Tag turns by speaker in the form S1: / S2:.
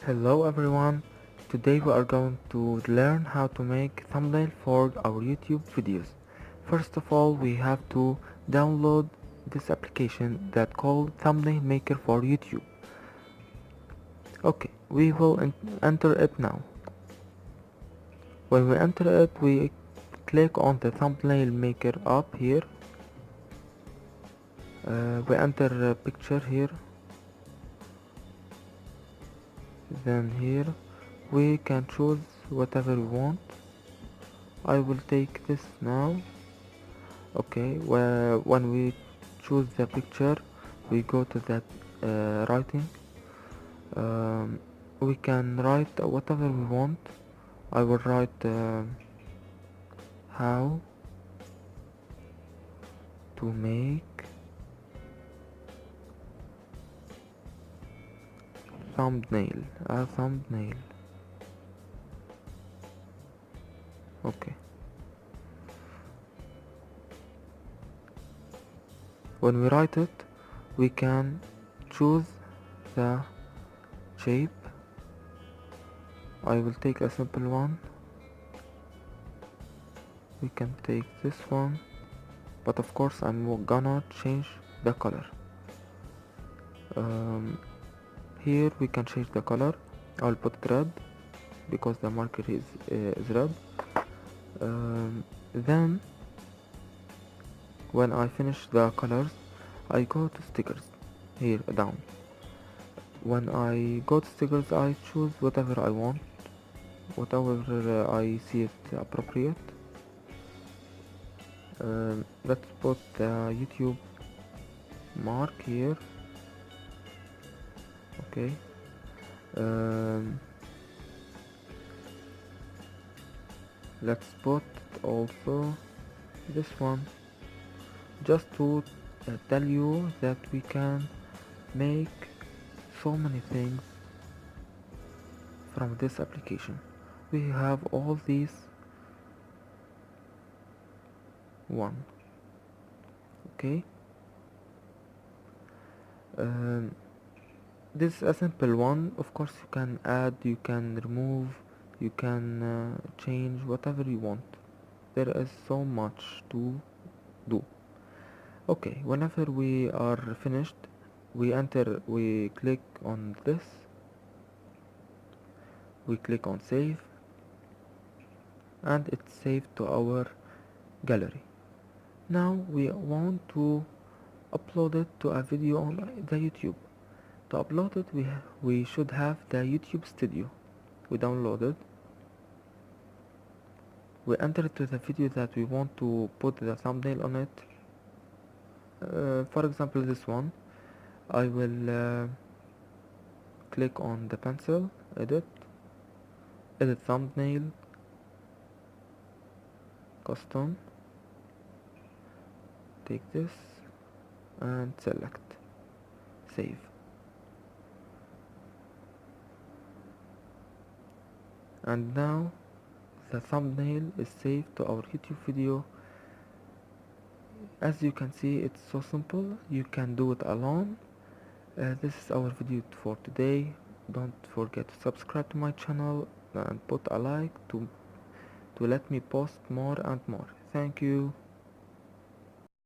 S1: Hello everyone, today we are going to learn how to make thumbnail for our YouTube videos. First of all, we have to download this application that called Thumbnail Maker for YouTube. Okay, we will enter it now. When we enter it, we click on the Thumbnail Maker up here. We enter a picture here. Then here we can choose whatever we want. I will take this now. Okay, when we choose the picture, we go to that writing. We can write whatever we want. I will write how to make a thumbnail. Okay. When we write it, we can choose the shape. I will take a simple one. We can take this one, but of course I'm gonna change the color. Here we can change the color. I'll put red because the marker is red. Then when I finish the colors, I go to stickers here down. When I go to stickers, I choose whatever I want, whatever I see it appropriate. Let's put the YouTube mark here. Okay. Let's put also this one, just to tell you that we can make so many things from this application. We have all these one. Okay. This is a simple one. Of course you can add, you can remove, you can change whatever you want. There is so much to do. Okay, whenever we are finished, we click on this, we click on save, and it's saved to our gallery. Now we want to upload it to a video on the YouTube. To upload it, we should have the YouTube Studio. We download it. We enter it to the video that we want to put the thumbnail on it. For example, this one. I will click on the pencil, edit thumbnail, custom, take this and select, save. And now the thumbnail is saved to our YouTube video. As you can see, it's so simple. You can do it alone. This is our video for today. Don't forget to subscribe to my channel and put a like to let me post more and more. Thank you.